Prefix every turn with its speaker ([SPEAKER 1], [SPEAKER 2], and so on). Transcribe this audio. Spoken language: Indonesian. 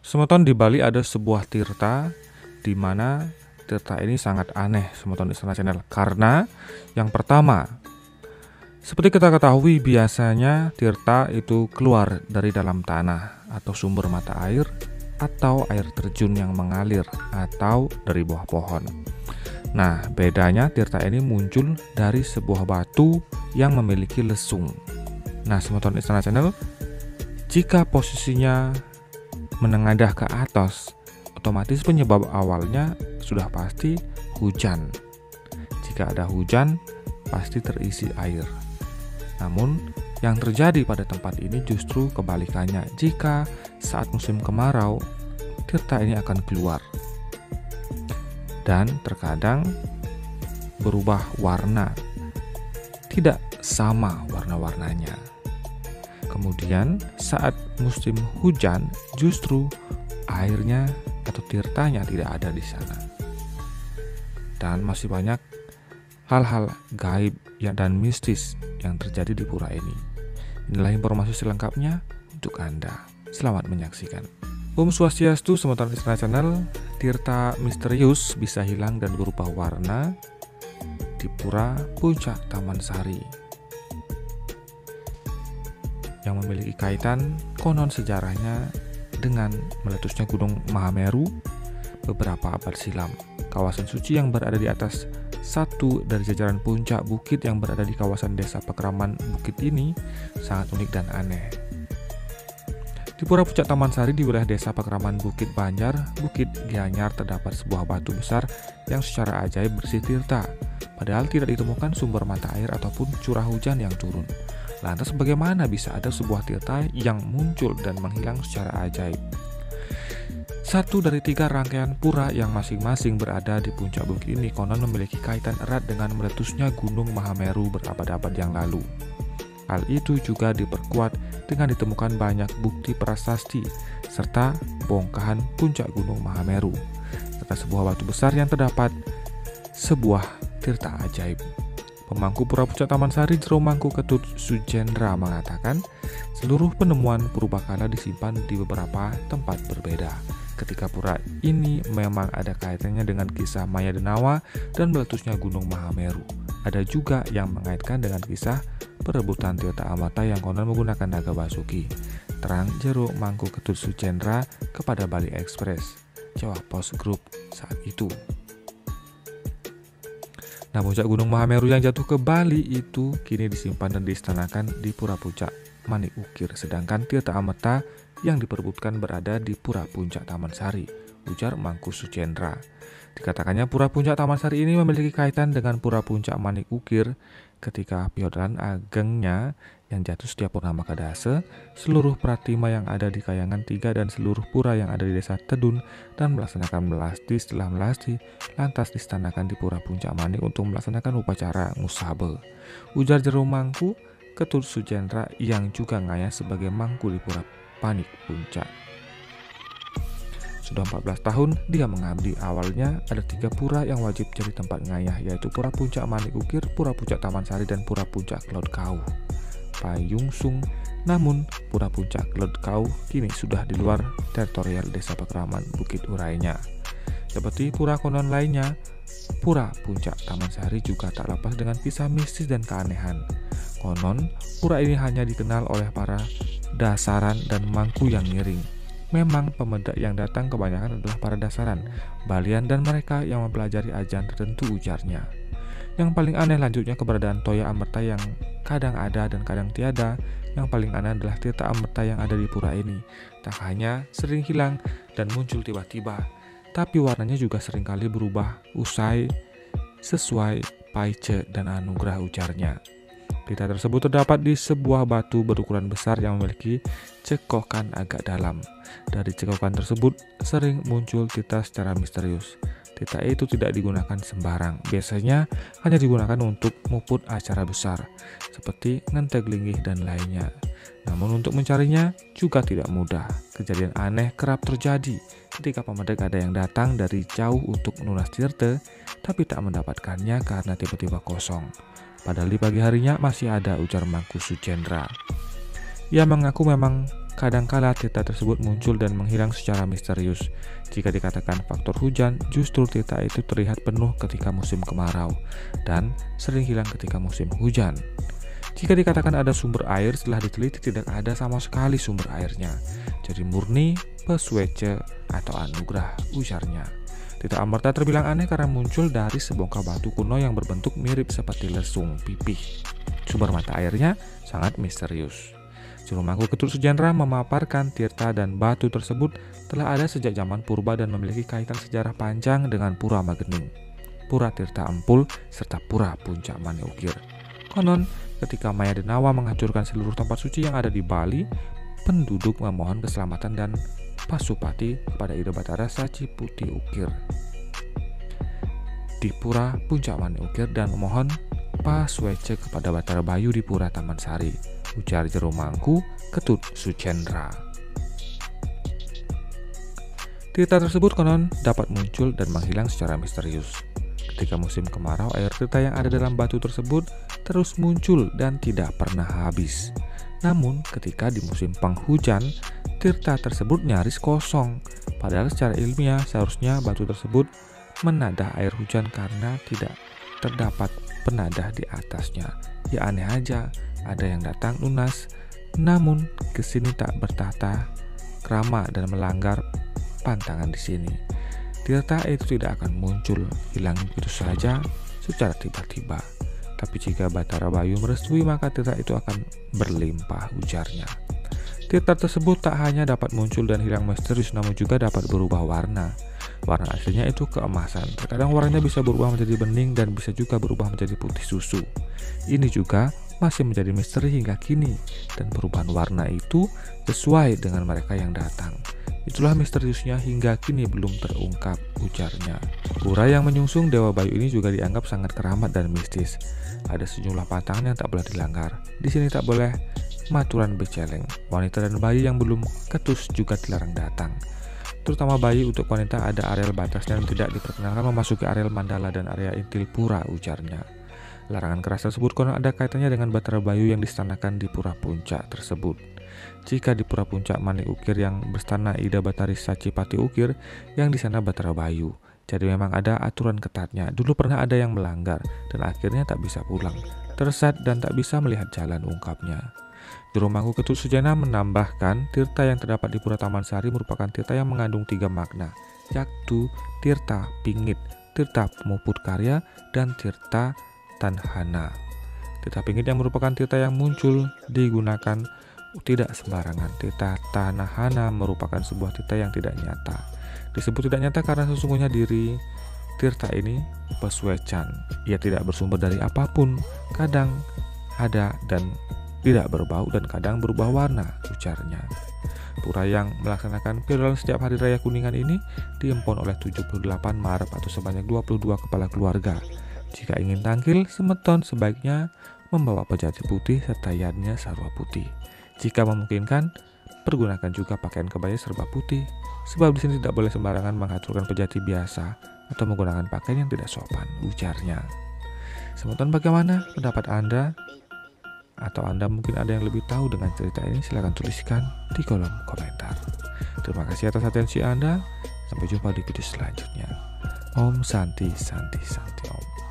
[SPEAKER 1] Semeton di Bali ada sebuah tirta di mana tirta ini sangat aneh, Semeton Istana Channel, karena yang pertama, seperti kita ketahui biasanya tirta itu keluar dari dalam tanah atau sumber mata air atau air terjun yang mengalir atau dari bawah pohon. Nah, bedanya tirta ini muncul dari sebuah batu yang memiliki lesung. Nah, Semeton Istana Channel, jika posisinya menengadah ke atas, otomatis penyebab awalnya sudah pasti hujan. Jika ada hujan, pasti terisi air. Namun, yang terjadi pada tempat ini justru kebalikannya. Jika saat musim kemarau, tirta ini akan keluar. Dan terkadang berubah warna. Tidak sama warna-warnanya. Kemudian saat musim hujan justru airnya atau tirtanya tidak ada di sana. Dan masih banyak hal-hal gaib dan mistis yang terjadi di pura ini. Inilah informasi selengkapnya untuk Anda. Selamat menyaksikan. Om Swastiastu, Semeton Istana Channel. Tirta misterius bisa hilang dan berubah warna di Pura Puncak Taman Sari yang memiliki kaitan konon sejarahnya dengan meletusnya Gunung Mahameru beberapa abad silam. Kawasan suci yang berada di atas satu dari jajaran puncak bukit yang berada di kawasan desa Pakraman Bukit ini sangat unik dan aneh. Di Pura Puncak Taman Sari di wilayah desa Pakraman Bukit Banjar, Bukit Gianyar, terdapat sebuah batu besar yang secara ajaib bersih tirta, padahal tidak ditemukan sumber mata air ataupun curah hujan yang turun. Lantas bagaimana bisa ada sebuah tirta yang muncul dan menghilang secara ajaib? Satu dari 3 rangkaian pura yang masing-masing berada di puncak bukit ini konon memiliki kaitan erat dengan meletusnya Gunung Mahameru berabad-abad yang lalu. Hal itu juga diperkuat dengan ditemukan banyak bukti prasasti serta bongkahan puncak Gunung Mahameru, serta sebuah batu besar yang terdapat sebuah tirta ajaib. Pemangku Pura Puncak Taman Sari Jero Mangku Ketut Sujendra mengatakan seluruh penemuan purbakala disimpan di beberapa tempat berbeda. Ketika pura ini memang ada kaitannya dengan kisah Maya Denawa dan meletusnya Gunung Mahameru. Ada juga yang mengaitkan dengan kisah perebutan tirta amata yang konon menggunakan naga basuki. Terang Jero Mangku Ketut Sujendra kepada Bali Express, Jawa Post Group saat itu. Nah, puncak Gunung Mahameru yang jatuh ke Bali itu kini disimpan dan diistanakan di Pura Puncak Manik Ukir, sedangkan tirta amata yang diperebutkan berada di Pura Puncak Taman Sari, ujar Mangku Sujendra. Dikatakannya Pura Puncak Taman Sari ini memiliki kaitan dengan Pura Puncak Manik Ukir ketika Piodaran agengnya yang jatuh setiap purnama Kadase, seluruh pratima yang ada di Kayangan 3 dan seluruh pura yang ada di Desa Tedun dan melaksanakan melasti setelah melasti lantas diistanakan di Pura Puncak Manik untuk melaksanakan upacara ngusabe, ujar Jero Mangku Ketut Sujendra yang juga ngayah sebagai mangku di Pura Panik Puncak. Sudah 14 tahun dia mengabdi. Awalnya ada 3 pura yang wajib jadi tempat ngayah, yaitu Pura Puncak Manik Ukir, Pura Puncak Taman Sari, dan Pura Puncak Laut Kau Payungsung. Namun Pura Puncak Laut Kau kini sudah di luar teritorial Desa Pakraman Bukit Urainya. Seperti pura konon lainnya, Pura Puncak Taman Sari juga tak lepas dengan kisah mistis dan keanehan. Konon pura ini hanya dikenal oleh para dasaran dan mangku yang ngiring. Memang pemedak yang datang kebanyakan adalah para dasaran, balian, dan mereka yang mempelajari ajaran tertentu, ujarnya. Yang paling aneh lanjutnya keberadaan Toya Amerta yang kadang ada dan kadang tiada. Yang paling aneh adalah tirta Amerta yang ada di pura ini. Tak hanya sering hilang dan muncul tiba-tiba, tapi warnanya juga seringkali berubah usai sesuai paice dan anugerah, ujarnya. Tirta tersebut terdapat di sebuah batu berukuran besar yang memiliki cekokan agak dalam. Dari cekokan tersebut sering muncul tirta secara misterius. Tirta itu tidak digunakan sembarang, biasanya hanya digunakan untuk muput acara besar, seperti ngenteg linggih dan lainnya. Namun untuk mencarinya juga tidak mudah. Kejadian aneh kerap terjadi ketika pemedak ada yang datang dari jauh untuk menunas tirta, tapi tak mendapatkannya karena tiba-tiba kosong. Padahal di pagi harinya masih ada, ujar Mangku Sujendra. Ia mengaku memang kadangkala tirta tersebut muncul dan menghilang secara misterius. Jika dikatakan faktor hujan, justru tirta itu terlihat penuh ketika musim kemarau dan sering hilang ketika musim hujan. Jika dikatakan ada sumber air, setelah diteliti tidak ada sama sekali sumber airnya. Jadi murni pesuece atau anugerah, ujarnya. Tirta Amerta terbilang aneh karena muncul dari sebongkah batu kuno yang berbentuk mirip seperti lesung pipih. Sumber mata airnya sangat misterius. Juru Mangku Ketut Sujendra memaparkan tirta dan batu tersebut telah ada sejak zaman purba dan memiliki kaitan sejarah panjang dengan Pura Magening, Pura Tirta Empul, serta Pura Puncak Mani Ukir. Konon, ketika Maya Denawa menghancurkan seluruh tempat suci yang ada di Bali, penduduk memohon keselamatan dan pasupati kepada Ida Batara Saci Putih Ukir di Pura Puncak Mani Ukir dan memohon pasuece kepada Batara Bayu di Pura Taman Sari, ujar Juru Mangku Ketut Sujendra. Tirta tersebut konon dapat muncul dan menghilang secara misterius. Ketika musim kemarau, air tirta yang ada dalam batu tersebut terus muncul dan tidak pernah habis. Namun, ketika di musim penghujan, tirta tersebut nyaris kosong. Padahal secara ilmiah seharusnya batu tersebut menadah air hujan karena tidak terdapat penadah di atasnya. Ya aneh aja, ada yang datang lunas, namun kesini tak bertata krama dan melanggar pantangan di sini. Tirta itu tidak akan muncul, hilang begitu saja secara tiba-tiba. Tapi jika Batara Bayu merestui, maka tirta itu akan berlimpah, ujarnya. Tirta tersebut tak hanya dapat muncul dan hilang misterius, namun juga dapat berubah warna. Warna aslinya itu keemasan. Terkadang warnanya bisa berubah menjadi bening dan bisa juga berubah menjadi putih susu. Ini juga masih menjadi misteri hingga kini, dan perubahan warna itu sesuai dengan mereka yang datang. Itulah misteriusnya hingga kini belum terungkap, ujarnya. Pura yang menyungsung Dewa Bayu ini juga dianggap sangat keramat dan mistis. Ada sejumlah pantangan yang tak boleh dilanggar. Di sini tak boleh maturan beceleng. Wanita dan bayi yang belum ketus juga dilarang datang. Terutama bayi, untuk wanita ada areal batas dan tidak diperkenankan memasuki areal mandala dan area intil pura, ujarnya. Larangan keras tersebut konon ada kaitannya dengan Batara Bayu yang distanakan di Pura Puncak tersebut. Jika di Pura Puncak Mani Ukir yang berstana Ida Batari Saci Pati Ukir, yang di sana Batara Bayu. Jadi memang ada aturan ketatnya. Dulu pernah ada yang melanggar dan akhirnya tak bisa pulang, tersesat dan tak bisa melihat jalan, ungkapnya. Juru Mangku Ketut Sujendra menambahkan, tirta yang terdapat di Pura Taman Sari merupakan tirta yang mengandung 3 makna, yaktu tirta pingit, tirta pemuput karya, dan tirta tanhana. Tirta pingit yang merupakan tirta yang muncul digunakan tidak sembarangan. Tirta tanahana merupakan sebuah tirta yang tidak nyata. Disebut tidak nyata karena sesungguhnya diri tirta ini pesuecan. Ia tidak bersumber dari apapun, kadang ada dan tidak berbau dan kadang berubah warna, ujarnya. Pura yang melaksanakan perayaan setiap hari raya Kuningan ini diempon oleh 78 Maret atau sebanyak 22 kepala keluarga. Jika ingin tampil semeton, sebaiknya membawa pejati putih serta yadnya sarwa putih. Jika memungkinkan, pergunakan juga pakaian kebaya serba putih, sebab di sini tidak boleh sembarangan mengaturkan pejati biasa atau menggunakan pakaian yang tidak sopan, ujarnya. Semeton, bagaimana pendapat Anda? Atau Anda mungkin ada yang lebih tahu dengan cerita ini? Silahkan tuliskan di kolom komentar. Terima kasih atas atensi Anda. Sampai jumpa di video selanjutnya. Om Santi Santi Santi Om.